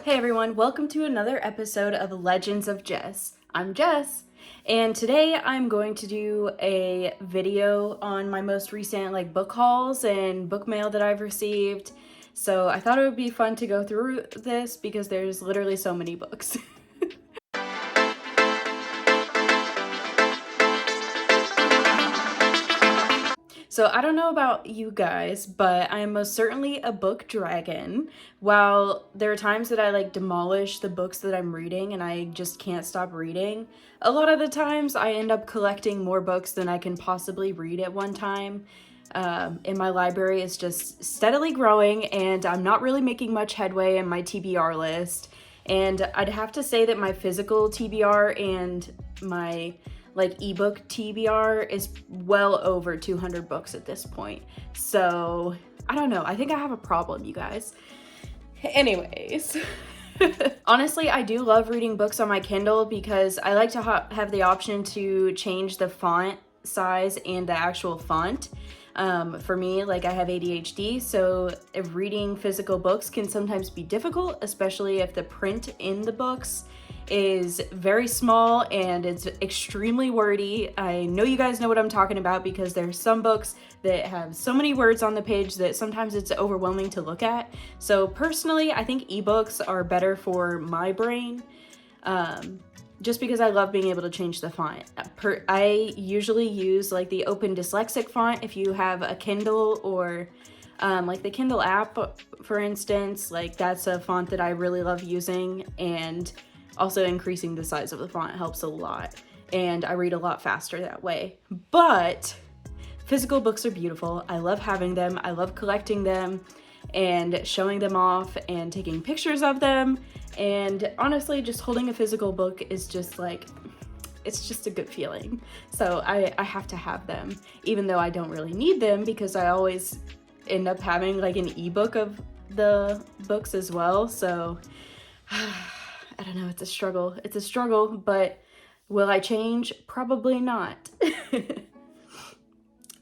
Hey everyone, welcome to another episode of Legends of Jess. I'm Jess, and today I'm going to do a video on my most recent book hauls and book mail that I've received. So I thought it would be fun to go through this because there's literally so many books. So I don't know about you guys, but I am most certainly a book dragon. While there are times that I demolish the books that I'm reading and I just can't stop reading, a lot of the times I end up collecting more books than I can possibly read at one time. And my library is just steadily growing and I'm not really making much headway in my TBR list. And I'd have to say that my physical TBR and my ebook TBR is well over 200 books at this point. So I don't know, I think I have a problem, you guys. Anyways, honestly, I do love reading books on my Kindle because I like to have the option to change the font size and the actual font. For me, I have ADHD, so reading physical books can sometimes be difficult, especially if the print in the books is very small and it's extremely wordy. I know you guys know what I'm talking about because there's some books that have so many words on the page that sometimes it's overwhelming to look at. So personally, I think ebooks are better for my brain, just because I love being able to change the font. I usually use the Open Dyslexic font if you have a Kindle or the Kindle app, for instance. That's a font that I really love using, and also increasing the size of the font helps a lot, and I read a lot faster that way. But physical books are beautiful. I love having them. I love collecting them and showing them off and taking pictures of them. And honestly, just holding a physical book is just it's just a good feeling. So I have to have them, even though I don't really need them because I always end up having an ebook of the books as well. So I don't know, it's a struggle, but will I change? Probably not.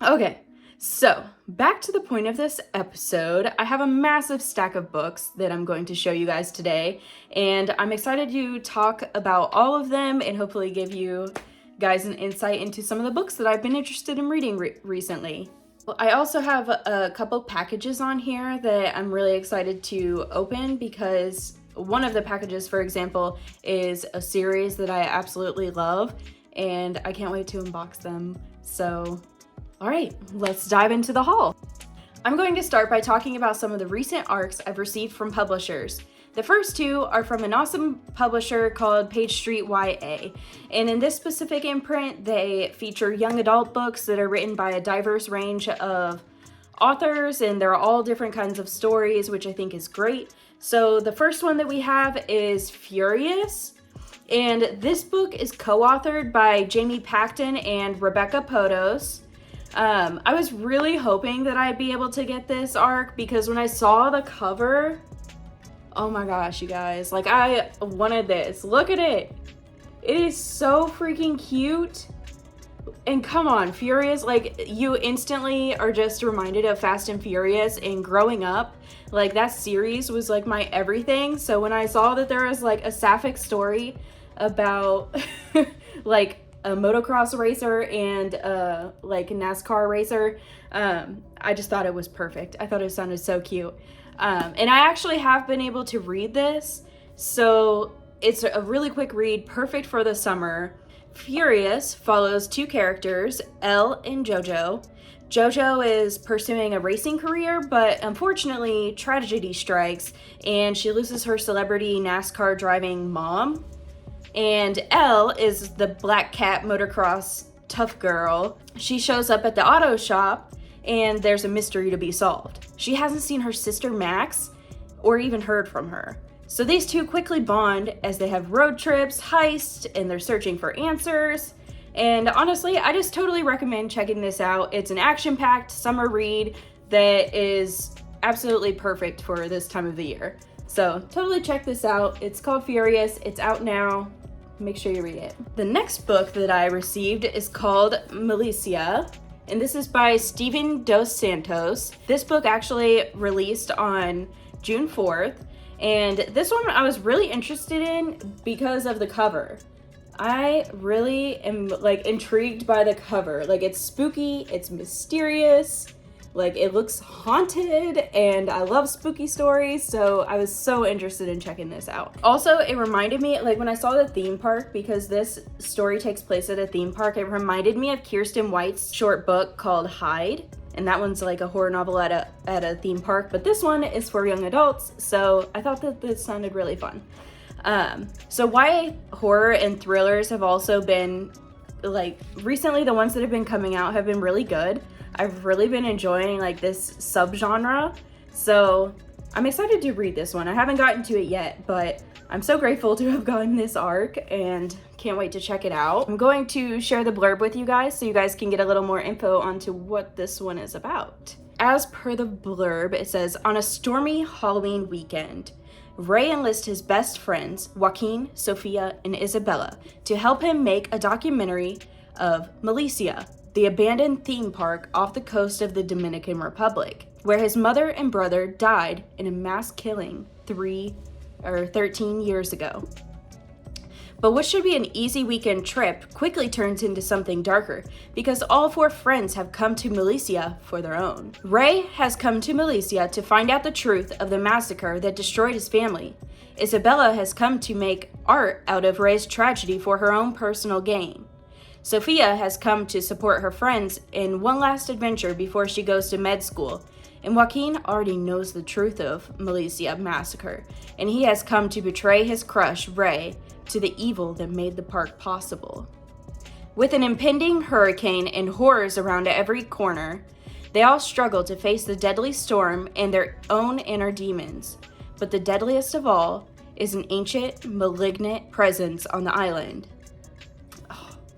Okay, so back to the point of this episode. I have a massive stack of books that I'm going to show you guys today, and I'm excited to talk about all of them and hopefully give you guys an insight into some of the books that I've been interested in reading recently. Well, I also have a couple packages on here that I'm really excited to open because one of the packages, for example, is a series that I absolutely love, and I can't wait to unbox them. So, all right, let's dive into the haul. I'm going to start by talking about some of the recent ARCs I've received from publishers. The first two are from an awesome publisher called Page Street YA. And in this specific imprint, they feature young adult books that are written by a diverse range of authors, and they're all different kinds of stories, which I think is great. So the first one that we have is Furious, and this book is co-authored by Jamie Pacton and Rebecca Potos. I was really hoping that I'd be able to get this ARC because when I saw the cover, oh my gosh, you guys, I wanted this. Look at it. It is so freaking cute. And come on, Furious, you instantly are just reminded of Fast and Furious, and growing up, that series was my everything. So when I saw that there was a sapphic story about a motocross racer and a NASCAR racer, I just thought it was perfect. I thought it sounded so cute. And I actually have been able to read this, so it's a really quick read, perfect for the summer. Furious follows two characters, Elle and Jojo. Jojo is pursuing a racing career, but unfortunately, tragedy strikes and she loses her celebrity NASCAR driving mom. And Elle is the black cat motocross tough girl. She shows up at the auto shop and there's a mystery to be solved. She hasn't seen her sister Max or even heard from her. So these two quickly bond as they have road trips, heists, and they're searching for answers. And honestly, I just totally recommend checking this out. It's an action-packed summer read that is absolutely perfect for this time of the year. So totally check this out. It's called Furious. It's out now. Make sure you read it. The next book that I received is called Milicia, and this is by Steven Dos Santos. This book actually released on June 4th, And this one I was really interested in because of the cover. I really am like intrigued by the cover. Like, it's spooky, it's mysterious, like it looks haunted, and I love spooky stories, so I was so interested in checking this out. Also, it reminded me, like when I saw the theme park, because this story takes place at a theme park, it reminded me of Kirsten White's short book called Hide. And that one's like a horror novel at a theme park, but this one is for young adults, so I thought that this sounded really fun. So YA horror and thrillers have also been, like, recently the ones that have been coming out have been really good. I've really been enjoying like this subgenre, so I'm excited to read this one. I haven't gotten to it yet, but I'm so grateful to have gotten this arc and can't wait to check it out. I'm going to share the blurb with you guys so you guys can get a little more info onto what this one is about. As per the blurb, it says, on a stormy Halloween weekend, Ray enlists his best friends, Joaquin, Sophia, and Isabella, to help him make a documentary of Milicia, the abandoned theme park off the coast of the Dominican Republic, where his mother and brother died in a mass killing 13 years ago. But what should be an easy weekend trip quickly turns into something darker, because all four friends have come to Milicia for their own. Ray has come to Milicia to find out the truth of the massacre that destroyed his family. Isabella has come to make art out of Ray's tragedy for her own personal gain. Sophia has come to support her friends in one last adventure before she goes to med school. And Joaquin already knows the truth of Milicia massacre, and he has come to betray his crush, Ray, to the evil that made the park possible. With an impending hurricane and horrors around every corner, they all struggle to face the deadly storm and their own inner demons. But the deadliest of all is an ancient, malignant presence on the island.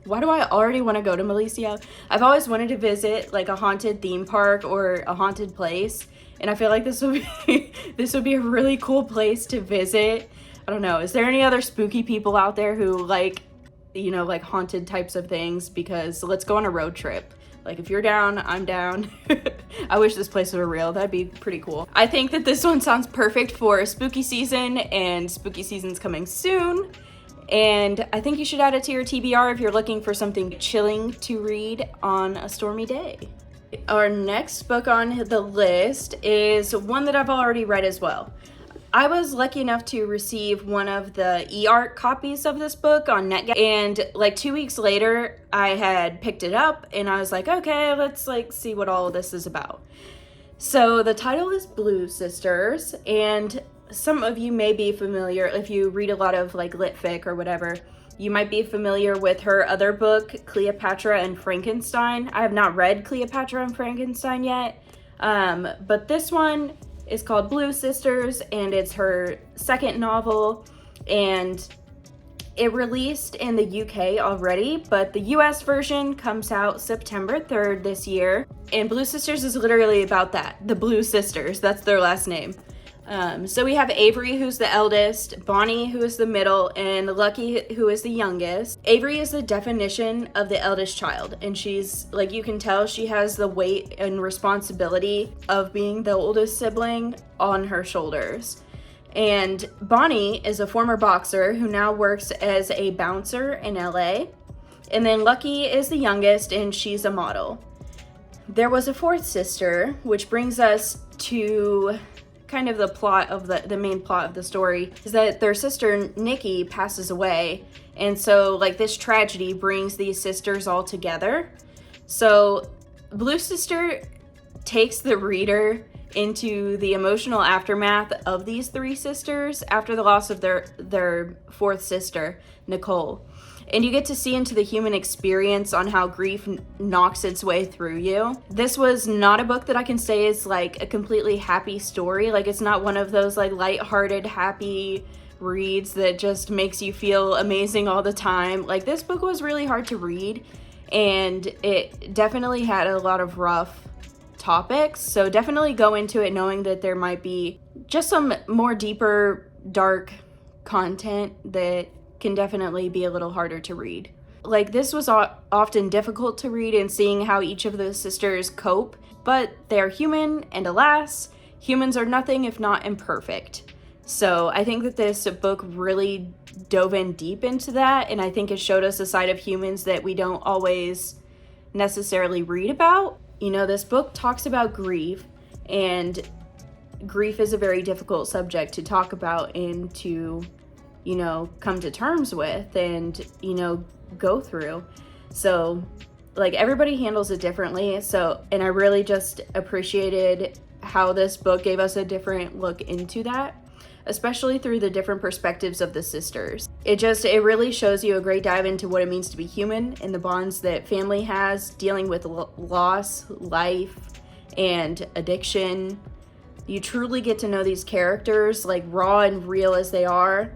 Why do I already want to go to Milicia? I've always wanted to visit like a haunted theme park or a haunted place, and I feel like this would be a really cool place to visit. I don't know. Is there any other spooky people out there who like, you know, like haunted types of things? Because let's go on a road trip. Like, if you're down, I'm down. I wish this place were real. That'd be pretty cool. I think that this one sounds perfect for spooky season, and spooky season's coming soon. And I think you should add it to your TBR if you're looking for something chilling to read on a stormy day. Our next book on the list is one that I've already read as well. I was lucky enough to receive one of the e-art copies of this book on NetGalley, and like 2 weeks later, I had picked it up and I was like, okay, let's like see what all of this is about. So the title is Blue Sisters, and some of you may be familiar, if you read a lot of like lit fic or whatever, you might be familiar with her other book, Cleopatra and Frankenstein. I have not read Cleopatra and Frankenstein yet, but this one is called Blue Sisters, and it's her second novel, and it released in the UK already, but the US version comes out September 3rd this year, and Blue Sisters is literally about that, the Blue Sisters, that's their last name. So we have Avery, who's the eldest, Bonnie, who is the middle, and Lucky, who is the youngest. Avery is the definition of the eldest child, and she's, like, you can tell she has the weight and responsibility of being the oldest sibling on her shoulders. And Bonnie is a former boxer who now works as a bouncer in LA. And then Lucky is the youngest, and she's a model. There was a fourth sister, which brings us to kind of the plot of the main plot of the story, is that their sister Nikki passes away, and so like this tragedy brings these sisters all together. So Blue Sister takes the reader into the emotional aftermath of these three sisters after the loss of their fourth sister, Nicole. And you get to see into the human experience on how grief knocks its way through you. This was not a book that I can say is like a completely happy story. Like, it's not one of those like lighthearted, happy reads that just makes you feel amazing all the time. Like, this book was really hard to read, and it definitely had a lot of rough topics. So definitely go into it knowing that there might be just some more deeper, dark content that can definitely be a little harder to read. Like, this was often difficult to read, and seeing how each of the sisters cope, but they're human, and alas, humans are nothing if not imperfect. So I think that this book really dove in deep into that, and I think it showed us a side of humans that we don't always necessarily read about. You know, this book talks about grief, and grief is a very difficult subject to talk about and to, you know, come to terms with and, you know, go through. So, like, everybody handles it differently. So, and I really just appreciated how this book gave us a different look into that, especially through the different perspectives of the sisters. It really shows you a great dive into what it means to be human and the bonds that family has, dealing with loss, life, and addiction. You truly get to know these characters, like, raw and real as they are.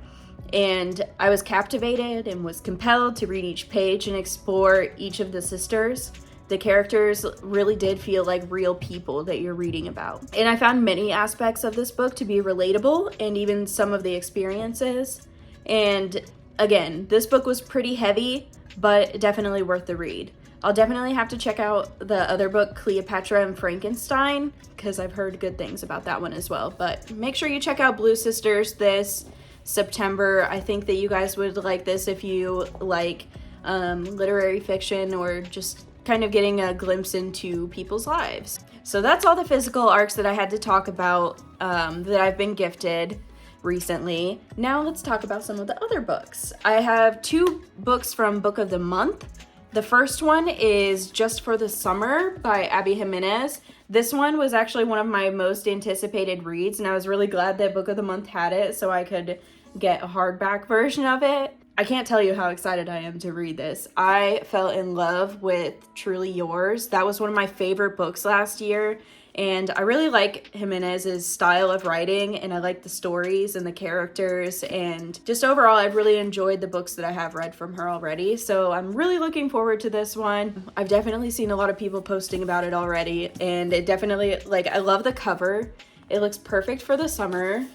And I was captivated and was compelled to read each page and explore each of the sisters. The characters really did feel like real people that you're reading about. And I found many aspects of this book to be relatable, and even some of the experiences. And again, this book was pretty heavy, but definitely worth the read. I'll definitely have to check out the other book, Cleopatra and Frankenstein, because I've heard good things about that one as well. But make sure you check out Blue Sisters this September. I think that you guys would like this if you like literary fiction or just kind of getting a glimpse into people's lives. So that's all the physical arcs that I had to talk about that I've been gifted recently. Now let's talk about some of the other books. I have 2 books from Book of the Month. The first one is Just for the Summer by Abby Jimenez. This one was actually one of my most anticipated reads, and I was really glad that Book of the Month had it so I could get a hardback version of it. I can't tell you how excited I am to read this. I fell in love with Truly Yours. That was one of my favorite books last year, and I really like Jimenez's style of writing, and I like the stories and the characters, and just overall I've really enjoyed the books that I have read from her already, so I'm really looking forward to this one. I've definitely seen a lot of people posting about it already, and it definitely, like, I love the cover. It looks perfect for the summer.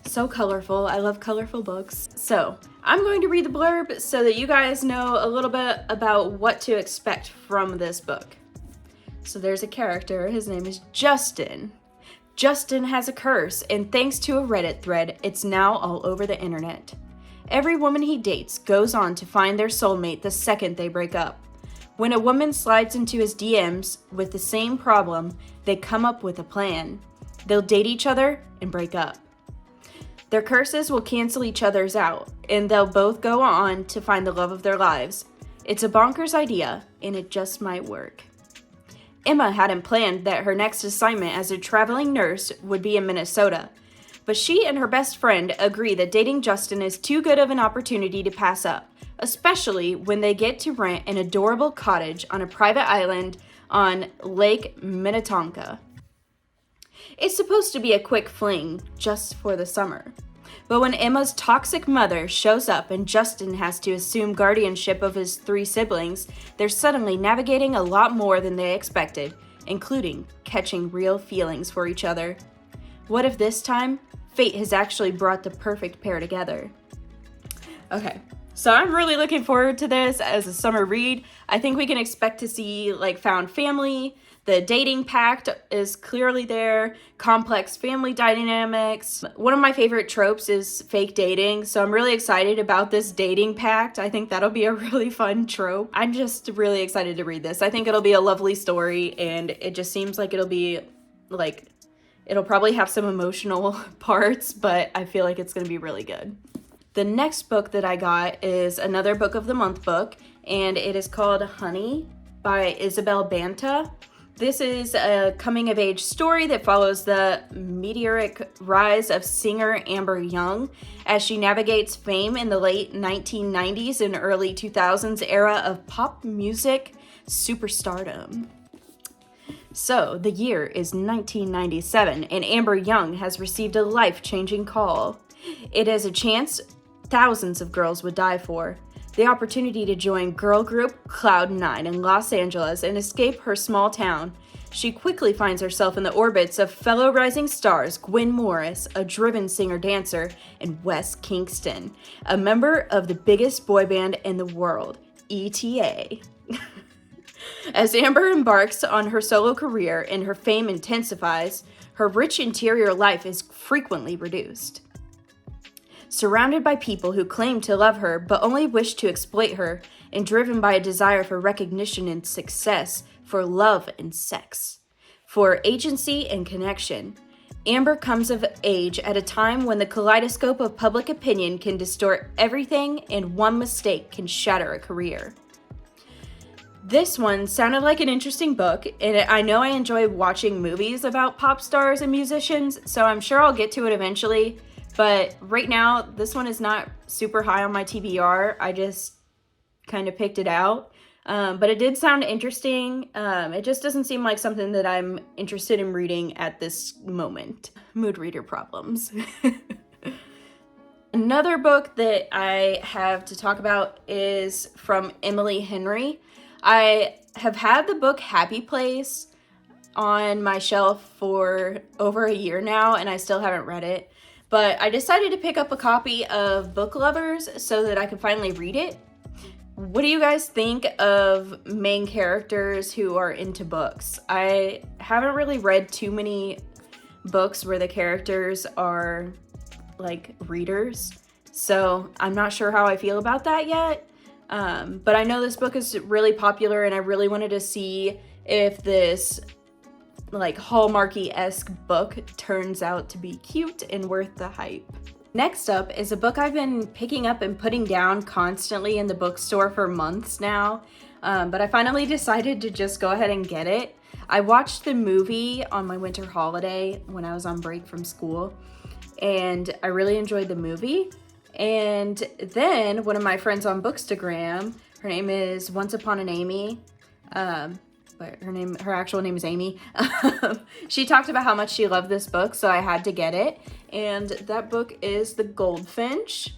So colorful. I love colorful books. So I'm going to read the blurb so that you guys know a little bit about what to expect from this book. So there's a character. His name is Justin. Justin has a curse, and thanks to a Reddit thread, it's now all over the internet. Every woman he dates goes on to find their soulmate the second they break up. When a woman slides into his DMs with the same problem, they come up with a plan. They'll date each other and break up. Their curses will cancel each other's out, and they'll both go on to find the love of their lives. It's a bonkers idea, and it just might work. Emma hadn't planned that her next assignment as a traveling nurse would be in Minnesota, but she and her best friend agree that dating Justin is too good of an opportunity to pass up, especially when they get to rent an adorable cottage on a private island on Lake Minnetonka. It's supposed to be a quick fling just for the summer. But when Emma's toxic mother shows up and Justin has to assume guardianship of his 3 siblings, they're suddenly navigating a lot more than they expected, including catching real feelings for each other. What if this time, fate has actually brought the perfect pair together? Okay, so I'm really looking forward to this as a summer read. I think we can expect to see, like, found family. The dating pact is clearly there, complex family dynamics. One of my favorite tropes is fake dating, so I'm really excited about this dating pact. I think that'll be a really fun trope. I'm just really excited to read this. I think it'll be a lovely story, and it just seems like it'll be, like, it'll probably have some emotional parts, but I feel like it's going to be really good. The next book that I got is another Book of the Month book, and it is called Honey by Isabel Banta. This is a coming-of-age story that follows the meteoric rise of singer Amber Young as she navigates fame in the late 1990s and early 2000s era of pop music superstardom. So, the year is 1997, and Amber Young has received a life-changing call. It is a chance thousands of girls would die for. The opportunity to join girl group Cloud9 in Los Angeles and escape her small town. She quickly finds herself in the orbits of fellow rising stars Gwen Morris, a driven singer-dancer, and Wes Kingston, a member of the biggest boy band in the world, ETA. As Amber embarks on her solo career and her fame intensifies, her rich interior life is frequently reduced. Surrounded by people who claim to love her but only wish to exploit her, and driven by a desire for recognition and success, for love and sex, for agency and connection, Amber comes of age at a time when the kaleidoscope of public opinion can distort everything and one mistake can shatter a career. This one sounded like an interesting book, and I know I enjoy watching movies about pop stars and musicians, so I'm sure I'll get to it eventually. But right now, this one is not super high on my TBR. I just kind of picked it out. But it did sound interesting. It just doesn't seem like something that I'm interested in reading at this moment. Mood reader problems. Another book that I have to talk about is from Emily Henry. I have had the book Happy Place on my shelf for over a year now, and I still haven't read it. But I decided to pick up a copy of Book Lovers so that I could finally read it. What do you guys think of main characters who are into books? I haven't really read too many books where the characters are like readers, so I'm not sure how I feel about that yet. But I know this book is really popular, and I really wanted to see if this like Hallmarky-esque book turns out to be cute and worth the hype. Next up is a book I've been picking up and putting down constantly in the bookstore for months now, but I finally decided to just go ahead and get it. I watched the movie on my winter holiday when I was on break from school, and I really enjoyed the movie. And then one of my friends on Bookstagram, her name is Once Upon an Amy, but her actual name is Amy. She talked about how much she loved this book, so I had to get it. And that book is The Goldfinch.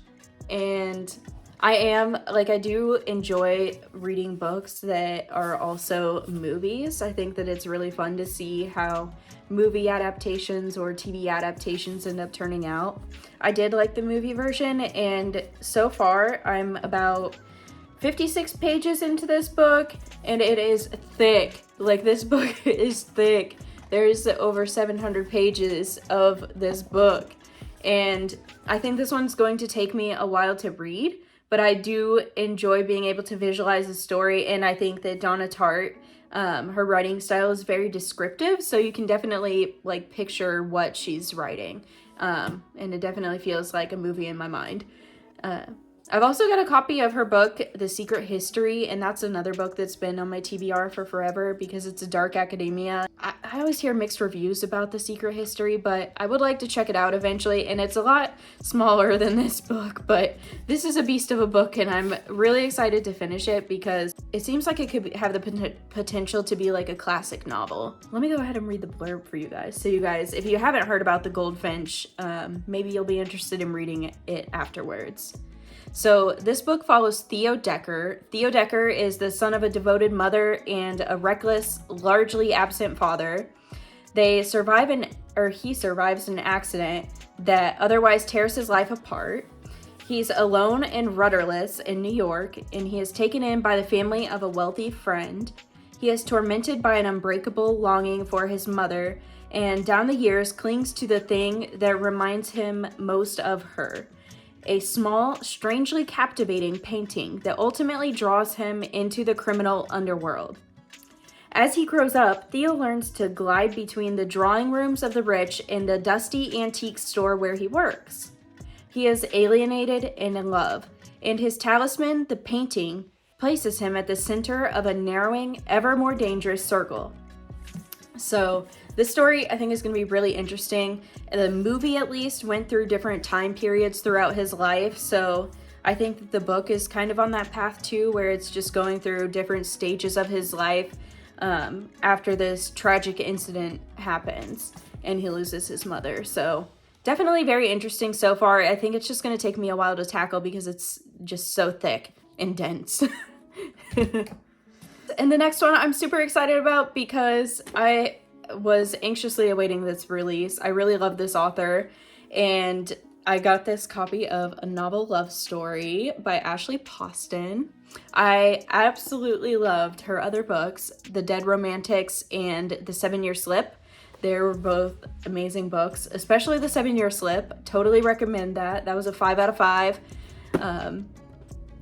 And I do enjoy reading books that are also movies. I think that it's really fun to see how movie adaptations or TV adaptations end up turning out. I did like the movie version, and so far I'm about 56 pages into this book, and it is thick. Like, this book is thick. There's over 700 pages of this book, and I think this one's going to take me a while to read, but I do enjoy being able to visualize the story, and I think that Donna Tartt, her writing style is very descriptive, so you can definitely like picture what she's writing, and it definitely feels like a movie in my mind. I've also got a copy of her book, The Secret History, and that's another book that's been on my TBR for forever because it's a dark academia. I always hear mixed reviews about The Secret History, but I would like to check it out eventually, and it's a lot smaller than this book, but this is a beast of a book, and I'm really excited to finish it because it seems like it could have the potential to be like a classic novel. Let me go ahead and read the blurb for you guys. So you guys, if you haven't heard about The Goldfinch, maybe you'll be interested in reading it afterwards. So this book follows Theo Decker. Theo Decker is the son of a devoted mother and a reckless, largely absent father. He survives an accident that otherwise tears his life apart. He's alone and rudderless in New York, and he is taken in by the family of a wealthy friend. He is tormented by an unbreakable longing for his mother, and down the years clings to the thing that reminds him most of her. A small, strangely captivating painting that ultimately draws him into the criminal underworld. As he grows up, Theo learns to glide between the drawing rooms of the rich and the dusty antique store where he works. He is alienated and in love, and his talisman, the painting, places him at the center of a narrowing, ever more dangerous circle. So this story, I think, is going to be really interesting. The movie, at least, went through different time periods throughout his life, so I think that the book is kind of on that path too, where it's just going through different stages of his life after this tragic incident happens and he loses his mother. So definitely very interesting so far. I think it's just going to take me a while to tackle because it's just so thick and dense. And the next one I'm super excited about because I was anxiously awaiting this release. I really love this author, and I got this copy of A Novel Love Story by Ashley Poston. I absolutely loved her other books, The Dead Romantics and The 7-Year Slip. They were both amazing books, especially The 7-Year Slip. Totally recommend that. That was a 5 out of 5.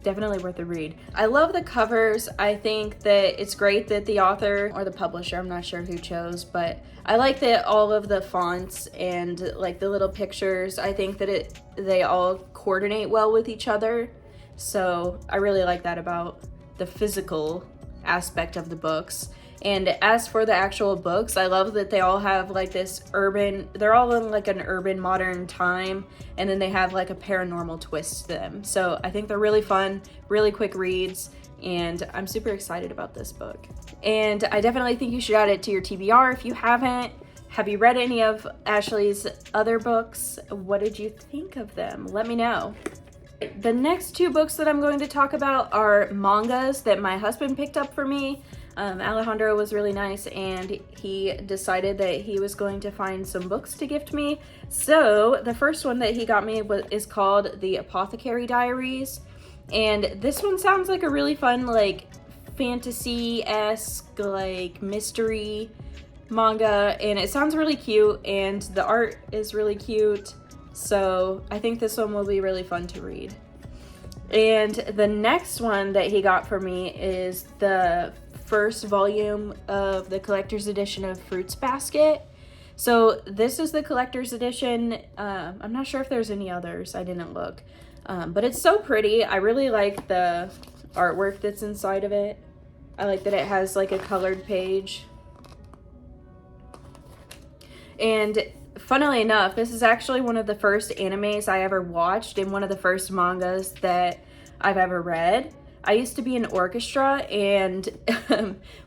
Definitely worth a read. I love the covers. I think that it's great that the author or the publisher, I'm not sure who chose, but I like that all of the fonts and like the little pictures, I think that they all coordinate well with each other. So I really like that about the physical aspect of the books. And as for the actual books, I love that they all have like this they're all in like an urban modern time, and then they have like a paranormal twist to them. So I think they're really fun, really quick reads, and I'm super excited about this book. And I definitely think you should add it to your TBR if you haven't. Have you read any of Ashley's other books? What did you think of them? Let me know. The next 2 books that I'm going to talk about are mangas that my husband picked up for me. Alejandro was really nice, and he decided that he was going to find some books to gift me. So the first one that he got me is called The Apothecary Diaries, and this one sounds like a really fun like fantasy-esque like mystery manga, and it sounds really cute, and the art is really cute. So I think this one will be really fun to read. And the next one that he got for me is the first volume of the collector's edition of Fruits Basket. So this is the collector's edition. I'm not sure if there's any others. I didn't look. But it's so pretty. I really like the artwork that's inside of it. I like that it has like a colored page. And funnily enough, this is actually one of the first animes I ever watched and one of the first mangas that I've ever read. I used to be in orchestra, and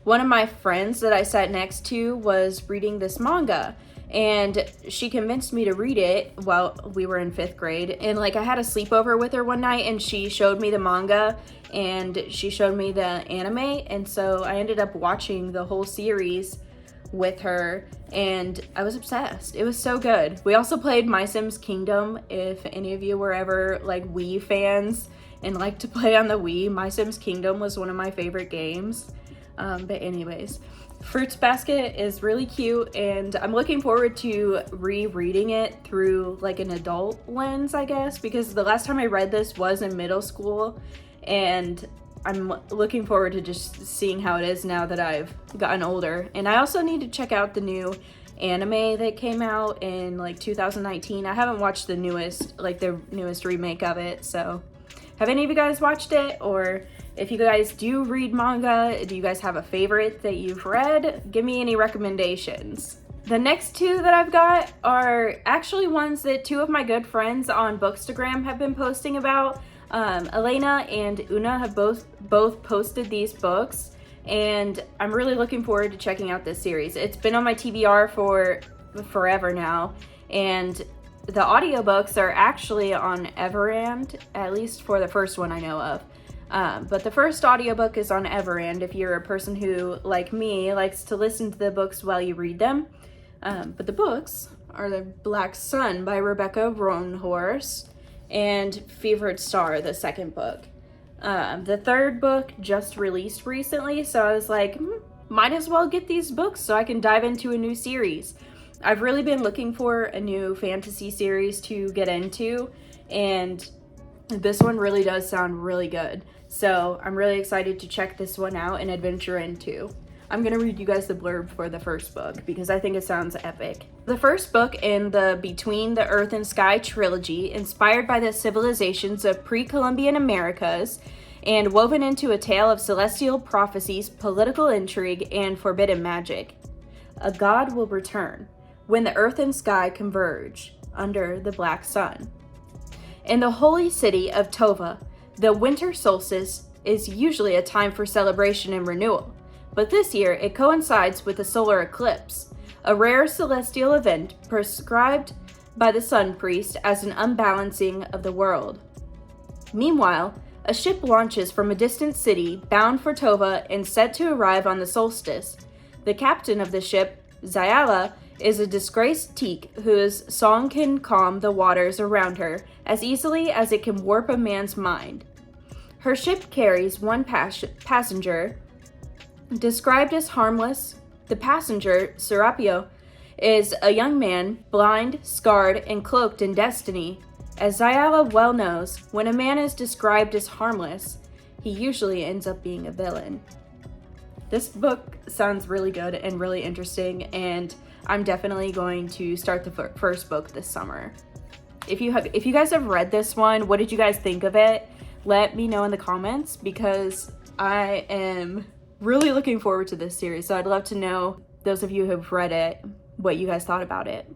one of my friends that I sat next to was reading this manga, and she convinced me to read it while we were in 5th grade. And like I had a sleepover with her one night, and she showed me the manga and she showed me the anime, and so I ended up watching the whole series with her, and I was obsessed. It was so good. We also played My Sims Kingdom. If any of you were ever like Wii fans and like to play on the Wii, My Sims Kingdom was one of my favorite games. But anyways, Fruits Basket is really cute, and I'm looking forward to rereading it through like an adult lens, I guess, because the last time I read this was in middle school, and I'm looking forward to just seeing how it is now that I've gotten older. And I also need to check out the new anime that came out in like 2019. I haven't watched the newest remake of it. So have any of you guys watched it? Or if you guys do read manga, do you guys have a favorite that you've read? Give me any recommendations. The next 2 that I've got are actually ones that 2 of my good friends on Bookstagram have been posting about. Elena and Una have both posted these books, and I'm really looking forward to checking out this series. It's been on my TBR for forever now, and the audiobooks are actually on Everand, at least for the first one I know of. But the first audiobook is on Everand if you're a person who, like me, likes to listen to the books while you read them. But the books are The Black Sun by Rebecca Roanhorse and Fevered Star, the second book. The third book just released recently, so I was like, might as well get these books so I can dive into a new series. I've really been looking for a new fantasy series to get into, and this one really does sound really good. So I'm really excited to check this one out and adventure into. I'm going to read you guys the blurb for the first book because I think it sounds epic. The first book in the Between the Earth and Sky trilogy, inspired by the civilizations of pre-Columbian Americas and woven into a tale of celestial prophecies, political intrigue, and forbidden magic. A god will return when the earth and sky converge under the black sun. In the holy city of Tova, the winter solstice is usually a time for celebration and renewal. But this year, it coincides with a solar eclipse, a rare celestial event prescribed by the sun priest as an unbalancing of the world. Meanwhile, a ship launches from a distant city bound for Tova and set to arrive on the solstice. The captain of the ship, Zayala, is a disgraced teak whose song can calm the waters around her as easily as it can warp a man's mind. Her ship carries one passenger, described as harmless. The passenger, Serapio, is a young man, blind, scarred, and cloaked in destiny. As Zayala well knows, when a man is described as harmless, he usually ends up being a villain. This book sounds really good and really interesting, and I'm definitely going to start the first book this summer. If you guys have read this one, what did you guys think of it? Let me know in the comments, because I am really looking forward to this series. So I'd love to know, those of you who've read it, what you guys thought about it.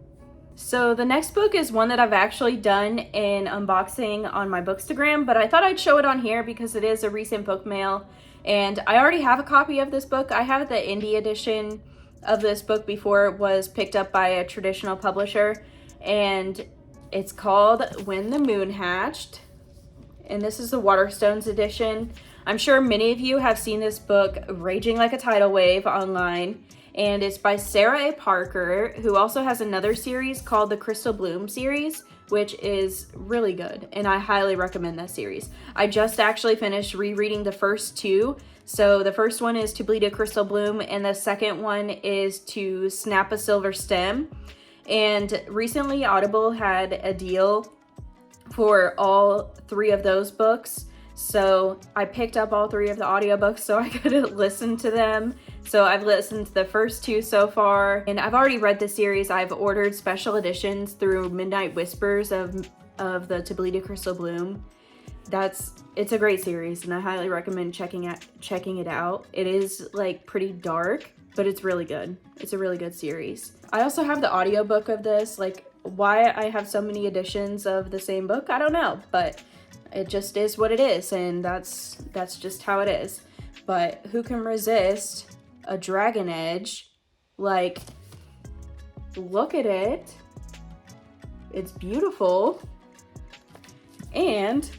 So the next book is one that I've actually done in unboxing on my Bookstagram, but I thought I'd show it on here because it is a recent book mail, and I already have a copy of this book. I have the indie edition of this book before it was picked up by a traditional publisher, and it's called When the Moon Hatched, and this is the Waterstones edition. I'm sure many of you have seen this book raging like a tidal wave online, and it's by Sarah A. Parker, who also has another series called the Crystal Bloom series, which is really good, and I highly recommend that series. I just actually finished rereading the first two. So the first one is To Bleed a Crystal Bloom, and the second one is To Snap a Silver Stem. And recently Audible had a deal for all three of those books. So I picked up all three of the audiobooks so I could listen to them. So I've listened to the first two so far, and I've already read the series. I've ordered special editions through Midnight Whispers of the To Bleed a Crystal Bloom. It's a great series, and I highly recommend checking it out. It is like pretty dark, but it's really good. It's a really good series. I also have the audiobook of this. Like, why I have so many editions of the same book, I don't know, but it just is what it is, and that's just how it is. But who can resist a dragon edge? Like, look at it. It's beautiful. And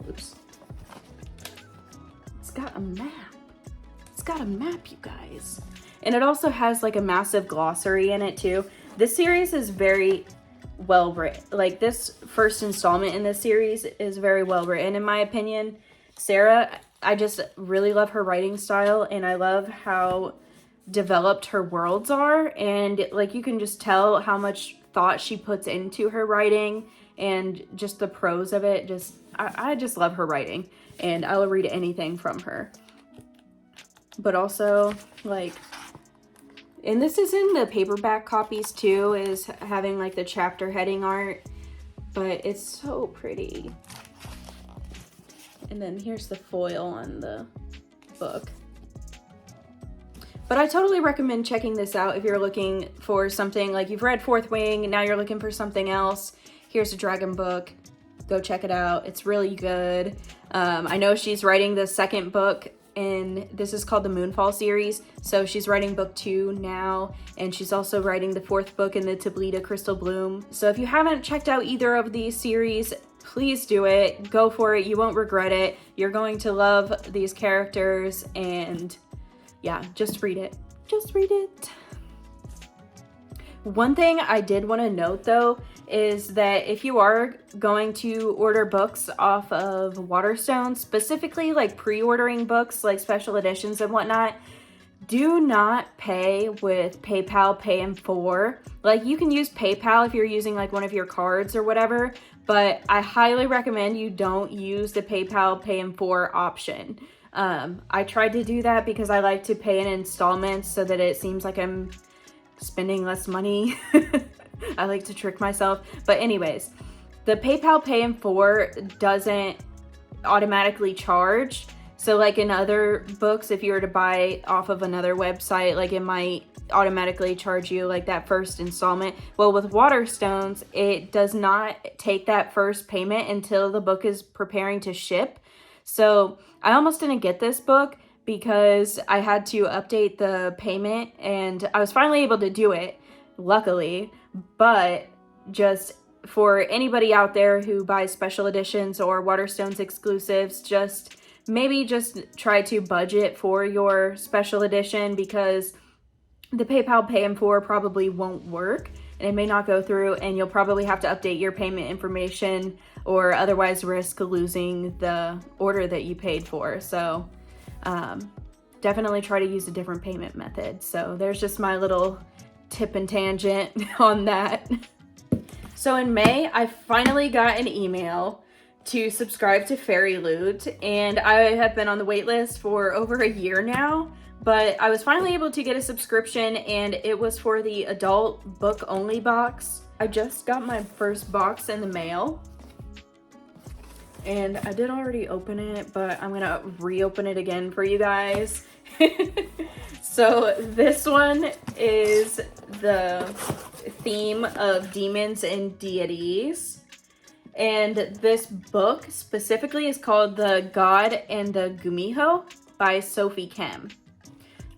oops, it's got a map. It's got a map, you guys. And it also has like a massive glossary in it too. This series is very well written. Like, this first installment in this series is very well written, in my opinion. Sarah, I just really love her writing style, and I love how developed her worlds are, and like you can just tell how much thought she puts into her writing, and just the prose of it. I just love her writing, and I will read anything from her. But also, like, and this is in the paperback copies too, is having like the chapter heading art, but it's so pretty. And then here's the foil on the book. But I totally recommend checking this out if you're looking for something, like you've read Fourth Wing, now you're looking for something else. Here's a dragon book. Go check it out. It's really good. I know she's writing the second book, and this is called the Moonfall series. So she's writing book 2 now, and she's also writing the 4th book in the To Bleed a Crystal Bloom. So if you haven't checked out either of these series, please do it. Go for it. You won't regret it. You're going to love these characters, and yeah, just read it. Just read it. One thing I did want to note though is that if you are going to order books off of Waterstones, specifically like pre-ordering books like special editions and whatnot, do not pay with PayPal Pay in 4. Like, you can use PayPal if you're using like one of your cards or whatever, but I highly recommend you don't use the PayPal Pay in 4 option. I tried to do that because I like to pay in installments so that it seems like I'm spending less money. I like to trick myself. But anyways, the PayPal Pay in 4 doesn't automatically charge. So like in other books, if you were to buy off of another website, like it might automatically charge you like that first installment. Well, with Waterstones, it does not take that first payment until the book is preparing to ship. So I almost didn't get this book because I had to update the payment, and I was finally able to do it, luckily. But just for anybody out there who buys special editions or Waterstones exclusives, just try to budget for your special edition, because the PayPal Pay in 4 probably won't work, and it may not go through, and you'll probably have to update your payment information or otherwise risk losing the order that you paid for. So definitely try to use a different payment method. So there's just my little tip and tangent on that. So in May, I finally got an email to subscribe to Fairyloot, and I have been on the wait list for over a year now, but I was finally able to get a subscription, and it was for the adult book only box. I just got my first box in the mail, and I did already open it, but I'm gonna reopen it again for you guys. So this one is the theme of demons and deities. And this book specifically is called The God and the Gumiho by Sophie Kim.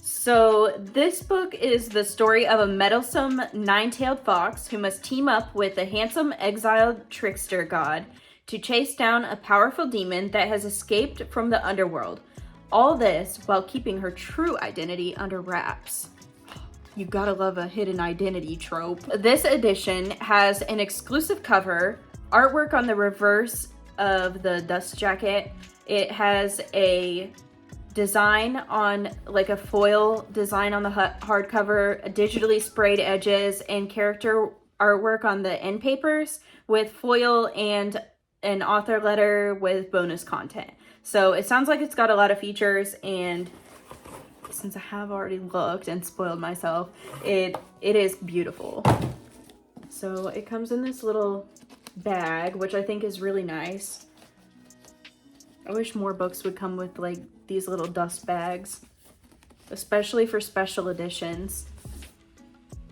So this book is the story of a meddlesome nine-tailed fox who must team up with a handsome exiled trickster god to chase down a powerful demon that has escaped from the underworld. All this while keeping her true identity under wraps. You gotta love a hidden identity trope. This edition has an exclusive cover, artwork on the reverse of the dust jacket. It has a design on, like a foil design on the hardcover, digitally sprayed edges, and character artwork on the end papers with foil and an author letter with bonus content. So it sounds like it's got a lot of features, and since I have already looked and spoiled myself, it is beautiful. So it comes in this little bag, which I think is really nice. I wish more books would come with like these little dust bags, especially for special editions.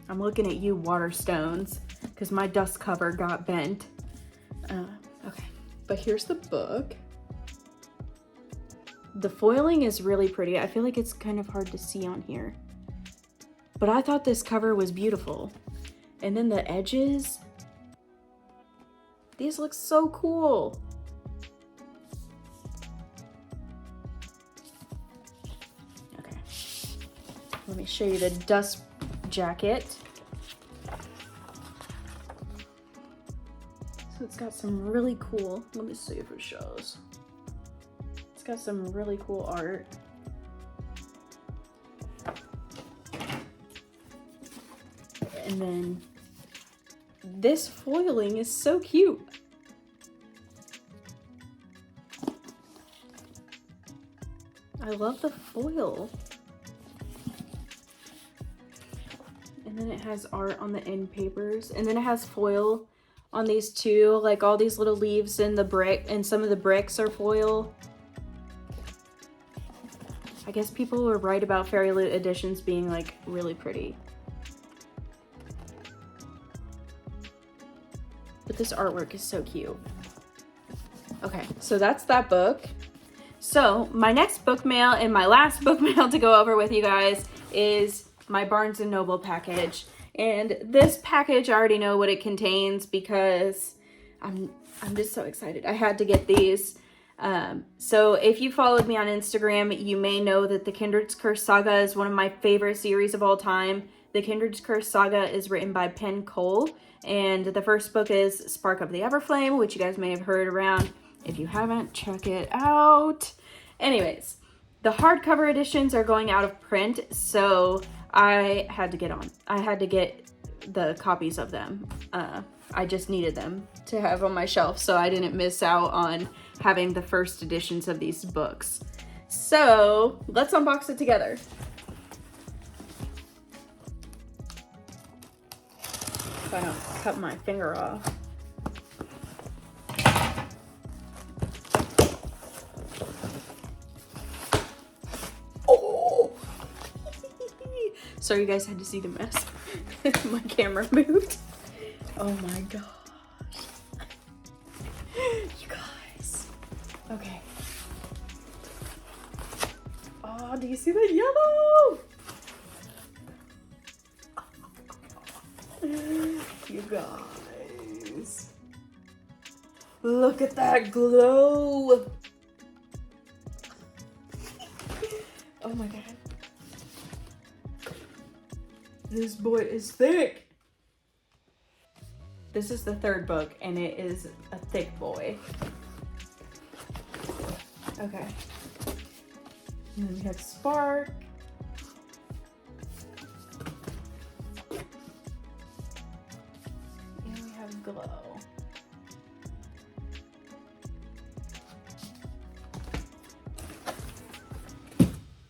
I'm looking at you, Waterstones, because my dust cover got bent. Okay, but here's the book. The foiling is really pretty. I feel like it's kind of hard to see on here, but I thought this cover was beautiful. And then the edges, these look so cool. Okay, let me show you the dust jacket. So it's got some really cool, let me see if it shows. It's got some really cool art. And then this foiling is so cute. I love the foil. And then it has art on the end papers. And then it has foil on these too. Like all these little leaves in the brick, and some of the bricks are foil. I guess people were right about Fairyloot editions being like really pretty. But this artwork is so cute. Okay, so that's that book. So my next book mail and my last book mail to go over with you guys is my Barnes & Noble package. And this package, I already know what it contains because I'm just so excited. I had to get these. So if you followed me on Instagram, you may know that the Kindred's Curse saga is one of my favorite series of all time. The Kindred's Curse saga is written by Penn Cole, and the first book is Spark of the Everflame, which you guys may have heard around. If you haven't, check it out. Anyways, the hardcover editions are going out of print, so I had to get the copies of them. I just needed them to have on my shelf so I didn't miss out on having the first editions of these books. So let's unbox it together. If I don't cut my finger off. Oh! Sorry you guys had to see the mess. My camera moved. Oh my gosh. You guys. Okay. Oh, do you see the yellow? You guys. Look at that glow. Oh my god. This boy is thick. This is the third book, and it is a thick boy. Okay. And then we have Spark. And we have Glow.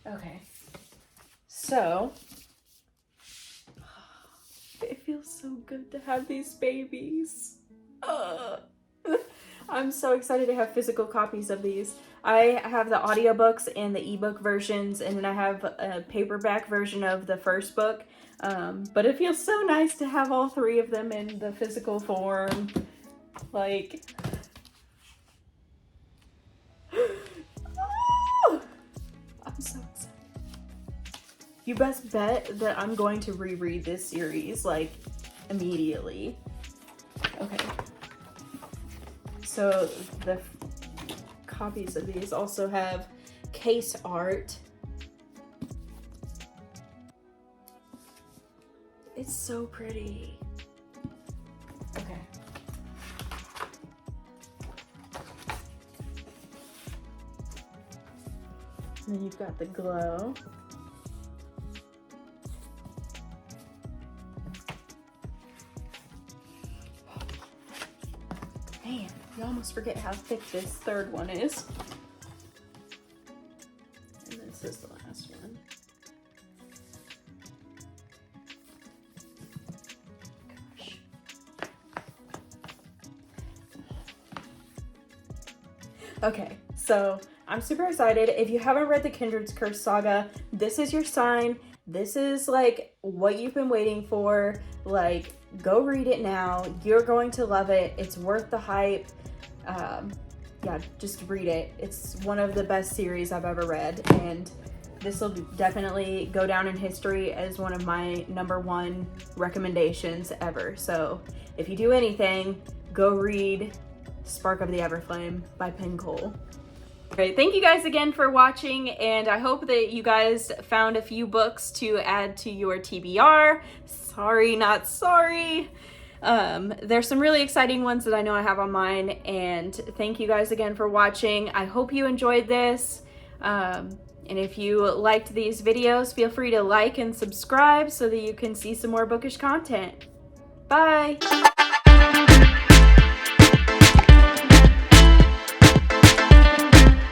Okay, so it feels so good to have these babies. I'm so excited to have physical copies of these. I have the audiobooks and the ebook versions, and then I have a paperback version of the first book. But it feels so nice to have all three of them in the physical form. Like, I'm so excited. You best bet that I'm going to reread this series, like, immediately. Okay. So the copies of these also have case art. It's so pretty. Okay. And then you've got the Glow. Man, you almost forget how thick this third one is. And this is the last one. Gosh. Okay, so I'm super excited. If you haven't read the Kindred's Curse saga, this is your sign. This is like what you've been waiting for. Like, go read it now. You're going to love it. It's worth the hype. Yeah, just read it. It's one of the best series I've ever read, and this will definitely go down in history as one of my #1 recommendations ever. So if you do anything, go read Spark of the Everflame by Penn Cole. Great. Thank you guys again for watching, and I hope that you guys found a few books to add to your TBR. Sorry, not sorry. There's some really exciting ones that I know I have on mine, and thank you guys again for watching. I hope you enjoyed this. And if you liked these videos, feel free to like and subscribe so that you can see some more bookish content. Bye!